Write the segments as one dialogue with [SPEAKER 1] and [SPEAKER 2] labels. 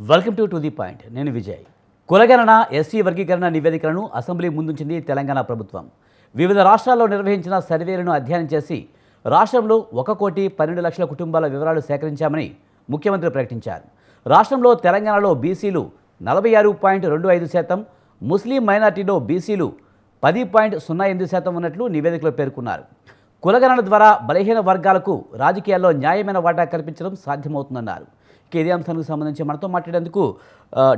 [SPEAKER 1] Welcome to the point. నేను విజయ్. కులగణన SC వర్గీకరణ నివేదికలను అసెంబ్లీ ముందుంచింది తెలంగాణ ప్రభుత్వం. వివిధ రాష్ట్రాల్లో నిర్వహించిన సర్వేలను అధ్యయనం చేసి రాష్ట్రంలో 1,12,00,000 కుటుంబాల వివరాలు సేకరించామని ముఖ్యమంత్రి ప్రకటించారు. రాష్ట్రంలో తెలంగాణలో బీసీలు 46.25%, ముస్లిం మైనార్టీలో బీసీలు 10.08% ఉన్నట్లు నివేదికలో పేర్కొన్నారు. కులగణన ద్వారా బలహీన వర్గాలకు రాజకీయాల్లో న్యాయమైన వాటా కల్పించడం సాధ్యమవుతుందన్నారు. ఇదే అంశానికి సంబంధించి మనతో మాట్లాడేందుకు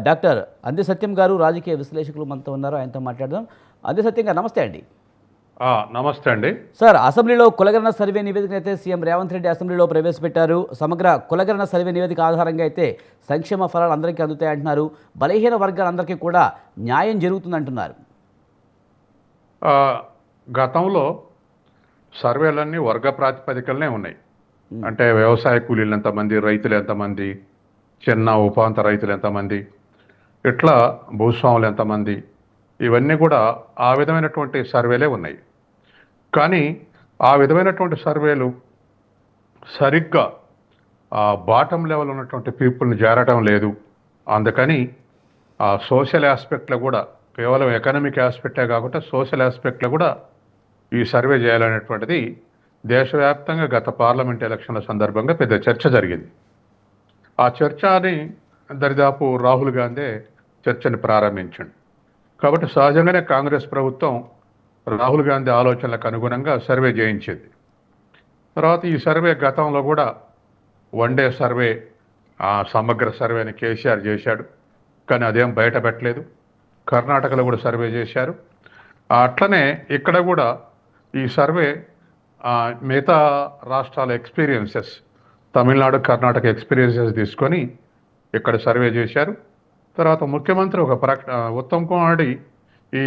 [SPEAKER 1] డాక్టర్ అంది సత్యం గారు, రాజకీయ విశ్లేషకులు మనతో ఉన్నారు. ఆయనతో మాట్లాడదాం. అంది సత్యం గారు, నమస్తే అండి.
[SPEAKER 2] నమస్తే అండి
[SPEAKER 1] సార్, అసెంబ్లీలో కులగణన సర్వే నివేదిక అయితే సీఎం రేవంత్ రెడ్డి అసెంబ్లీలో ప్రవేశపెట్టారు. సమగ్ర కులగణన సర్వే నివేదిక ఆధారంగా అయితే సంక్షేమ ఫలాలు అందరికీ అందుతాయంటున్నారు. బలహీన వర్గాలందరికీ కూడా న్యాయం జరుగుతుందంటున్నారు.
[SPEAKER 2] గతంలో సర్వేలన్నీ వర్గ ప్రాతిపదికలనే ఉన్నాయి. అంటే వ్యవసాయ కూలీలు ఎంతమంది, రైతులు ఎంతమంది, చిన్న ఉపాంత రైతులు ఎంతమంది, ఇట్లా భూస్వాములు ఎంతమంది, ఇవన్నీ కూడా ఆ విధమైనటువంటి సర్వేలే ఉన్నాయి. కానీ ఆ విధమైనటువంటి సర్వేలు సరిగ్గా బాటం లెవెల్ ఉన్నటువంటి పీపుల్ని చేరటం లేదు. అందుకని ఆ సోషల్ ఆస్పెక్ట్లో కూడా, కేవలం ఎకనామిక్ ఆస్పెక్టే కాకుండా సోషల్ ఆస్పెక్ట్లో కూడా ఈ సర్వే చేయాలనేటువంటిది దేశవ్యాప్తంగా గత పార్లమెంట్ ఎలక్షన్ల సందర్భంగా పెద్ద చర్చ జరిగింది. ఆ చర్చని దరిదాపు రాహుల్ గాంధీ చర్చని ప్రారంభించండి. కాబట్టి సహజంగానే కాంగ్రెస్ ప్రభుత్వం రాహుల్ గాంధీ ఆలోచనలకు అనుగుణంగా సర్వే చేయించింది. తర్వాత ఈ సర్వే గతంలో కూడా వన్డే సర్వే, సమగ్ర సర్వేని కేసీఆర్ చేశాడు. కానీ అదేం బయట పెట్టలేదు. కర్ణాటకలో కూడా సర్వే చేశారు. అట్లనే ఇక్కడ కూడా ఈ సర్వే మిగతా రాష్ట్రాల ఎక్స్పీరియన్సెస్, తమిళనాడు, కర్ణాటక ఎక్స్పీరియన్సెస్ తీసుకొని ఇక్కడ సర్వే చేశారు. తర్వాత ముఖ్యమంత్రి ఒక ఉత్తమ్ కుమార్ రెడ్డి ఈ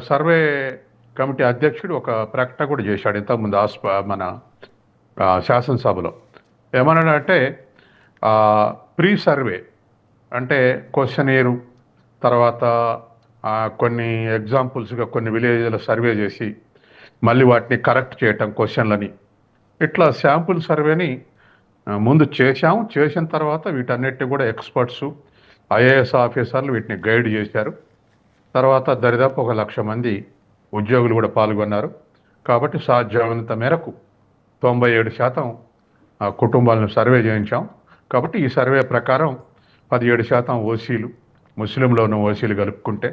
[SPEAKER 2] సర్వే కమిటీ అధ్యక్షుడు ఒక ప్రకటన కూడా చేశాడు ఇంతకుముందు మన శాసనసభలో. ఏమన్నాడంటే ప్రీ సర్వే అంటే క్వశ్చనీరు, తర్వాత కొన్ని ఎగ్జాంపుల్స్గా కొన్ని విలేజ్ల సర్వే చేసి మళ్ళీ వాటిని కరెక్ట్ చేయటం క్వశ్చన్లని, ఇట్లా శాంపుల్ సర్వేని ముందు చేసిన తర్వాత వీటన్నిటిని కూడా ఎక్స్పర్ట్స్, ఐఏఎస్ ఆఫీసర్లు వీటిని గైడ్ చేశారు. తర్వాత దరిదాపు 1,00,000 మంది ఉద్యోగులు కూడా పాల్గొన్నారు. కాబట్టి సాధ్యమైనంత మేరకు 97% కుటుంబాలను సర్వే చేయించాం. కాబట్టి ఈ సర్వే ప్రకారం 17% ఓసీలు, ముస్లింలో ఉన్న ఓసీలు కలుపుకుంటే,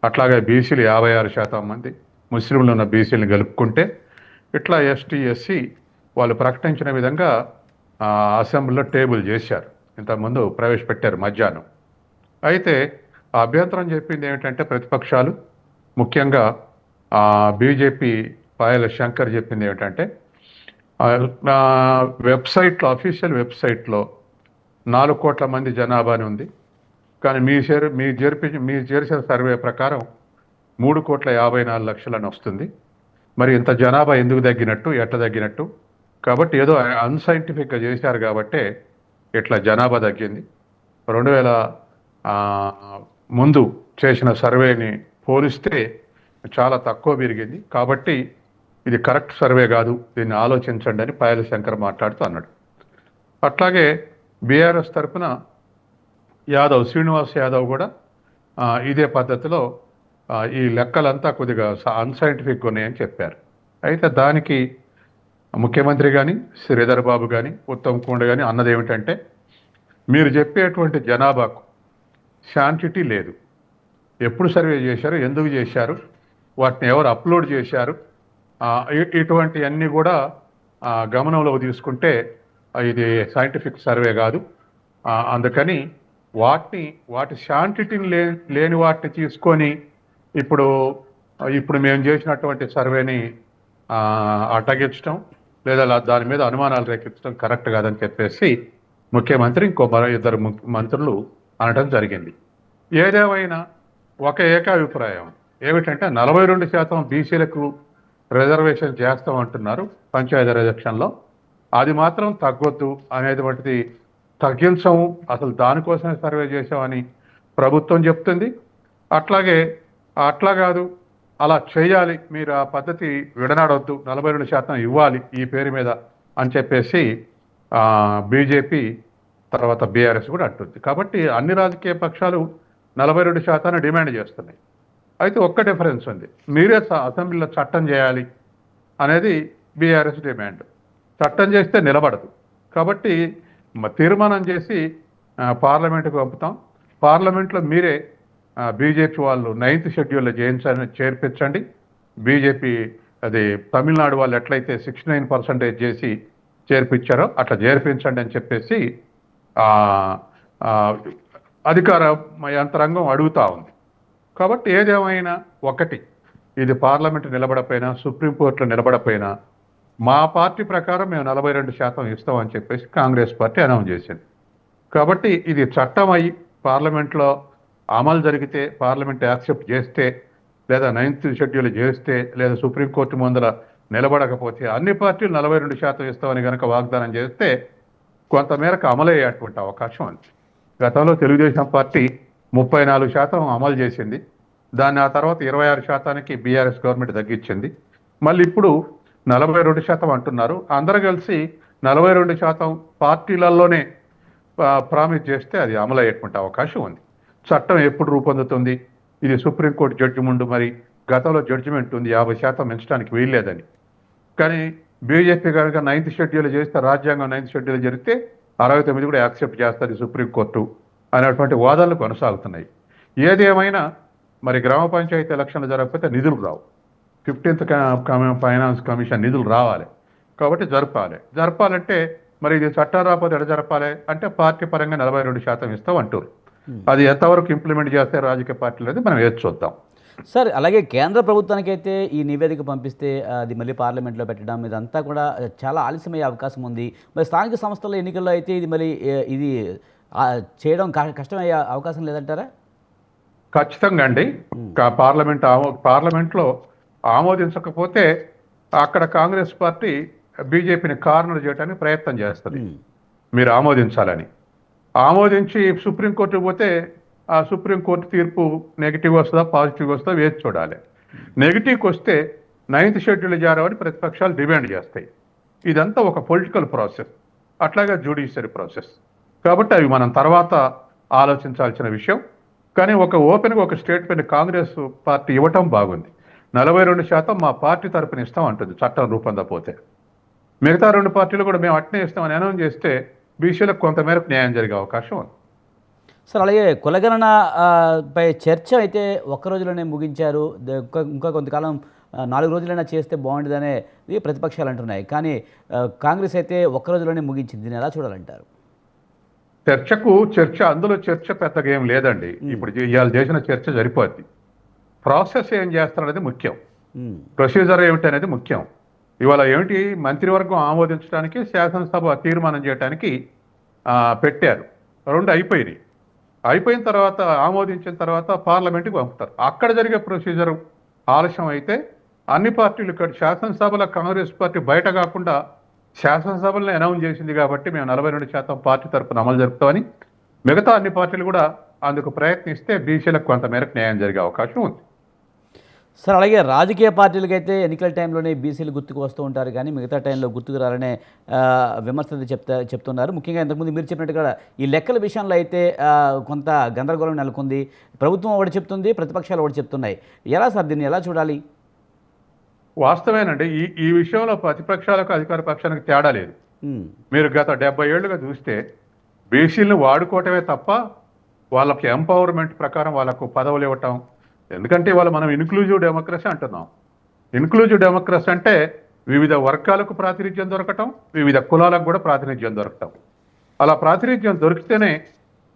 [SPEAKER 2] అట్లాగే బీసీలు 56% మంది, ముస్లింలు ఉన్న బీసీలను కలుపుకుంటే, ఇట్లా ఎస్టీ ఎస్సీ వాళ్ళు ప్రకటించిన విధంగా అసెంబ్లీలో టేబుల్ చేశారు. ఇంతకుముందు ప్రవేశపెట్టారు మధ్యాహ్నం. అయితే అభ్యంతరం చెప్పింది ఏమిటంటే ప్రతిపక్షాలు, ముఖ్యంగా బీజేపీ పాయల శంకర్ చెప్పింది ఏమిటంటే వెబ్సైట్లో, అఫీషియల్ వెబ్సైట్లో 4 కోట్ల మంది జనాభాని ఉంది. కానీ మీరు చేసిన సర్వే ప్రకారం 3,54,00,000 అని వస్తుంది. మరి ఇంత జనాభా ఎందుకు తగ్గినట్టు, ఎట్లా తగ్గినట్టు? కాబట్టి ఏదో అన్సైంటిఫిక్గా చేశారు కాబట్టే ఇట్లా జనాభా తగ్గింది. 2000 ముందు చేసిన సర్వేని పోలిస్తే చాలా తక్కువ పెరిగింది. కాబట్టి ఇది కరెక్ట్ సర్వే కాదు, దీన్ని ఆలోచించండి అని పాయల శంకర్ మాట్లాడుతూ అన్నాడు. అట్లాగే బీఆర్ఎస్ తరఫున శ్రీనివాస్ యాదవ్ కూడా ఇదే పద్ధతిలో ఈ లెక్కలంతా కొద్దిగా అన్సైంటిఫిక్గా ఉన్నాయని చెప్పారు. అయితే దానికి ముఖ్యమంత్రి కానీ, శ్రీధర్ బాబు కానీ, ఉత్తమ్ కుమార్ కానీ అన్నది ఏమిటంటే, మీరు చెప్పేటువంటి జనాభాకు శాంటిటీ లేదు. ఎప్పుడు సర్వే చేశారు, ఎందుకు చేశారు, వాటిని ఎవరు అప్లోడ్ చేశారు, ఇటువంటివన్నీ కూడా గమనంలోకి తీసుకుంటే ఇది సైంటిఫిక్ సర్వే కాదు. అందుకని వాటి శాంటిటీని లేని వాటిని తీసుకొని ఇప్పుడు మేము చేసినటువంటి సర్వేని అడ్డగించడం లేదా దాని మీద అనుమానాలు రేకెత్తడం కరెక్ట్ కాదని చెప్పేసి ముఖ్యమంత్రి మరో 2 మంత్రులు అనడం జరిగింది. ఏదేమైనా ఒక ఏకాభిప్రాయం ఏమిటంటే 42% బీసీలకు రిజర్వేషన్ చేస్తామంటున్నారు పంచాయతీ ఎలక్షన్లో. అది మాత్రం తగ్గొద్దు అనేటువంటిది, తగ్గించము, అసలు దానికోసమే సర్వే చేసామని ప్రభుత్వం చెప్తుంది. అట్లా కాదు, అలా చేయాలి, మీరు ఆ పద్ధతి విడనాడొద్దు, 42% ఇవ్వాలి ఈ పేరు మీద అని చెప్పేసి బీజేపీ తర్వాత బీఆర్ఎస్ కూడా అంటుంది. కాబట్టి అన్ని రాజకీయ పక్షాలు 42% డిమాండ్ చేస్తున్నాయి. అయితే ఒక్క డిఫరెన్స్ ఉంది. మీరే అసెంబ్లీలో చట్టం చేయాలి అనేది బీఆర్ఎస్ డిమాండ్. చట్టం చేస్తే నిలబడదు. కాబట్టి తీర్మానం చేసి పార్లమెంటుకు పంపుతాం. పార్లమెంట్లో మీరే బీజేపీ వాళ్ళు 9th షెడ్యూల్లో చేర్పించండి. బీజేపీ అది తమిళనాడు వాళ్ళు ఎట్లయితే 69% చేసి చేర్పించారో అట్లా చేర్పించండి అని చెప్పేసి అధికార యంత్రాంగం అడుగుతా ఉంది. కాబట్టి ఏదేమైనా ఒకటి, ఇది పార్లమెంట్ నిలబడపోయినా సుప్రీంకోర్టులో నిలబడపోయినా మా పార్టీ ప్రకారం మేము 42% ఇస్తామని చెప్పేసి కాంగ్రెస్ పార్టీ అనౌన్స్ చేసింది. కాబట్టి ఇది చట్టం అయ్యి పార్లమెంట్లో అమలు జరిగితే, పార్లమెంట్ యాక్సెప్ట్ చేస్తే, లేదా 9th షెడ్యూల్ చేస్తే, లేదా సుప్రీంకోర్టు ముందర నిలబడకపోతే అన్ని పార్టీలు 42% ఇస్తామని కనుక వాగ్దానం చేస్తే కొంతమేరకు అమలయ్యేటువంటి అవకాశం ఉంది. గతంలో తెలుగుదేశం పార్టీ 34% అమలు చేసింది. దాన్ని ఆ తర్వాత 26%కి బీఆర్ఎస్ గవర్నమెంట్ తగ్గించింది. మళ్ళీ ఇప్పుడు 42% అంటున్నారు. అందరూ కలిసి 42% పార్టీలలోనే ప్రామిస్ చేస్తే అది అమలయ్యేటువంటి అవకాశం ఉంది. చట్టం ఎప్పుడు రూపొందుతుంది? ఇది సుప్రీంకోర్టు జడ్జి ముందు మరి గతంలో జడ్జిమెంట్ ఉంది 50% పెంచడానికి వీల్లేదని. కానీ బీజేపీ కనుక 9th షెడ్యూల్ చేస్తే, రాజ్యాంగం 9th షెడ్యూల్ జరిగితే 69 కూడా యాక్సెప్ట్ చేస్తుంది సుప్రీంకోర్టు అనేటువంటి వాదనలు కొనసాగుతున్నాయి. ఏది ఏమైనా మరి గ్రామ పంచాయతీ ఎలక్షన్లు జరగకపోతే నిధులు రావు. 15th ఫైనాన్స్ కమిషన్ నిధులు రావాలి. కాబట్టి జరపాలంటే మరి ఇది చట్టం రాకపోతే ఎడ జరపాలి అంటే పార్టీ పరంగా 42% ఇస్తాం అంటారు. అది ఎంతవరకు ఇంప్లిమెంట్ చేస్తే రాజకీయ పార్టీలు అనేది మనం వేచి చూద్దాం.
[SPEAKER 1] సార్, అలాగే కేంద్ర ప్రభుత్వానికి అయితే ఈ నివేదిక పంపిస్తే అది మళ్ళీ పార్లమెంట్లో పెట్టడం ఇదంతా కూడా చాలా ఆలస్యమయ్యే అవకాశం ఉంది. మరి స్థానిక సంస్థల ఎన్నికల్లో అయితే ఇది మళ్ళీ ఇది చేయడం కష్టమయ్యే అవకాశం లేదంటారా?
[SPEAKER 2] ఖచ్చితంగా అండి. పార్లమెంట్లో ఆమోదించకపోతే అక్కడ కాంగ్రెస్ పార్టీ బీజేపీని కార్నర్ చేయడానికి ప్రయత్నం చేస్తుంది. మీరు ఆమోదించాలని. ఆమోదించి సుప్రీంకోర్టుకు పోతే ఆ సుప్రీంకోర్టు తీర్పు నెగిటివ్ వస్తుందా పాజిటివ్ వస్తుందా వేచి చూడాలి. నెగిటివ్కి వస్తే 9th షెడ్యూల్ జారవని ప్రతిపక్షాలు డిమాండ్ చేస్తాయి. ఇదంతా ఒక పొలిటికల్ ప్రాసెస్, అట్లాగే జ్యుడిషియరీ ప్రాసెస్. కాబట్టి అవి మనం తర్వాత ఆలోచించాల్సిన విషయం. కానీ ఓపెన్గా ఒక స్టేట్మెంట్ కాంగ్రెస్ పార్టీ ఇవ్వటం బాగుంది. 42% మా పార్టీ తరపున ఇస్తాం అంటుంది చట్టం రూపొందకపోతే. మిగతా 2 పార్టీలు కూడా మేము అట్నే ఇస్తామని అనౌన్స్ చేస్తే బీసీలకు కొంతమేరకు న్యాయం జరిగే అవకాశం ఉంది.
[SPEAKER 1] సార్, అలాగే కులగణన పై చర్చ అయితే ఒక్క రోజులోనే ముగించారు. ఇంకా కొంతకాలం 4 రోజులైనా చేస్తే బాగుంటుందనేది ప్రతిపక్షాలు అంటున్నాయి. కానీ కాంగ్రెస్ అయితే ఒక్క రోజులోనే ముగించింది. దీన్ని ఎలా చూడాలంటారు?
[SPEAKER 2] అందులో చర్చ పెద్దగా ఏం లేదండి. ఇప్పుడు ఇవాళ చేసిన చర్చ సరిపోద్ది. ప్రాసెస్ ఏం చేస్తారనేది ముఖ్యం. ప్రొసీజర్ ఏమిటి అనేది ముఖ్యం. ఇవాళ ఏమిటి, మంత్రివర్గం ఆమోదించడానికి, శాసనసభ తీర్మానం చేయడానికి పెట్టారు. 2 అయిపోయినాయి. అయిపోయిన తర్వాత ఆమోదించిన తర్వాత పార్లమెంట్కి పంపుతారు. అక్కడ జరిగే ప్రొసీజర్ ఆలస్యం అయితే అన్ని పార్టీలు ఇక్కడ శాసనసభలో కాంగ్రెస్ పార్టీ బయట కాకుండా శాసనసభలో అనౌన్స్ చేసింది కాబట్టి మేము 42% పార్టీ తరపున అమలు జరుపుతామని మిగతా అన్ని పార్టీలు కూడా అందుకు ప్రయత్నిస్తే బీసీలకు కొంతమేరకు న్యాయం జరిగే అవకాశం ఉంది.
[SPEAKER 1] సార్, అలాగే రాజకీయ పార్టీలకైతే ఎన్నికల టైంలోనే బీసీలు గుర్తుకు వస్తూ ఉంటారు, కానీ మిగతా టైంలో గుర్తుకు రాలనే విమర్శలు చెప్తున్నారు. ముఖ్యంగా ఇంతకుముందు మీరు చెప్పినట్టుగా ఈ లెక్కల విషయంలో అయితే కొంత గందరగోళం నెలకొంది. ప్రభుత్వం ఒకటి చెప్తుంది, ప్రతిపక్షాలు ఒకటి చెప్తున్నాయి. ఎలా సార్, దీన్ని ఎలా చూడాలి?
[SPEAKER 2] వాస్తవేనండి. ఈ విషయంలో ప్రతిపక్షాలకు అధికార పక్షానికి తేడా లేదు. మీరు గత 70 ఏళ్లుగా చూస్తే బీసీలను వాడుకోవటమే తప్ప వాళ్ళకి ఎంపవర్మెంట్ ప్రకారం వాళ్ళకు పదవులు ఇవ్వటం. ఎందుకంటే వాళ్ళు మనం ఇన్క్లూజివ్ డెమోక్రసీ అంటున్నాం. ఇన్క్లూజివ్ డెమోక్రసీ అంటే వివిధ వర్గాలకు ప్రాతినిధ్యం దొరకటం, వివిధ కులాలకు కూడా ప్రాతినిధ్యం దొరకటం. అలా ప్రాతినిధ్యం దొరికితేనే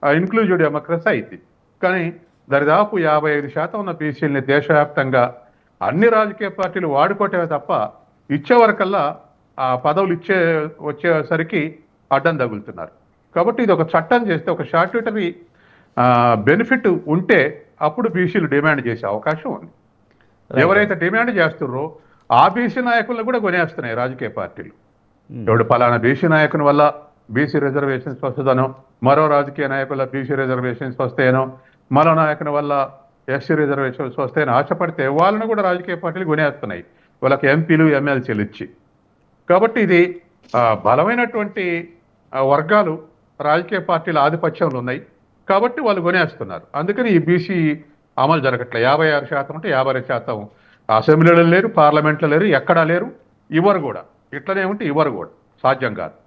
[SPEAKER 2] ఇన్క్లూజివ్ డెమోక్రసీ అయింది. కానీ దరిదాపు 55% ఉన్న బీసీలని దేశవ్యాప్తంగా అన్ని రాజకీయ పార్టీలు వాడుకోవటమే తప్ప ఇచ్చేవరకల్లా ఆ పదవులు వచ్చేసరికి అడ్డం తగులుతున్నారు. కాబట్టి ఇది ఒక చట్టం చేస్తే, ఒక స్టాట్యూటరీ బెనిఫిట్ ఉంటే అప్పుడు బీసీలు డిమాండ్ చేసే అవకాశం ఉంది. ఎవరైతే డిమాండ్ చేస్తున్నారో ఆ బీసీ నాయకులను కూడా కొనేస్తున్నాయి రాజకీయ పార్టీలు. ఎవడు పలానా బీసీ నాయకుని వల్ల బీసీ రిజర్వేషన్స్ వస్తుందనో, మరో రాజకీయ నాయకుల బీసీ రిజర్వేషన్స్ వస్తాయనో, మరో నాయకుని వల్ల ఎస్సీ రిజర్వేషన్స్ వస్తాయని ఆశపడితే వాళ్ళను కూడా రాజకీయ పార్టీలు కొనేస్తున్నాయి, వాళ్ళకి ఎంపీలు ఎమ్మెల్సీలు ఇచ్చి. కాబట్టి ఇది బలమైనటువంటి వర్గాలు రాజకీయ పార్టీల ఆధిపత్యంలో ఉన్నాయి కాబట్టి వాళ్ళు కొనేస్తున్నారు. అందుకని ఈ బీసీ అమలు జరగట్లే. 56% అంటే 52% అసెంబ్లీలో లేరు, పార్లమెంట్లో లేరు, ఎక్కడా లేరు, ఇవ్వరు కూడా. ఇట్లనే ఉంటే ఇవ్వరు కూడా, సాధ్యం కాదు.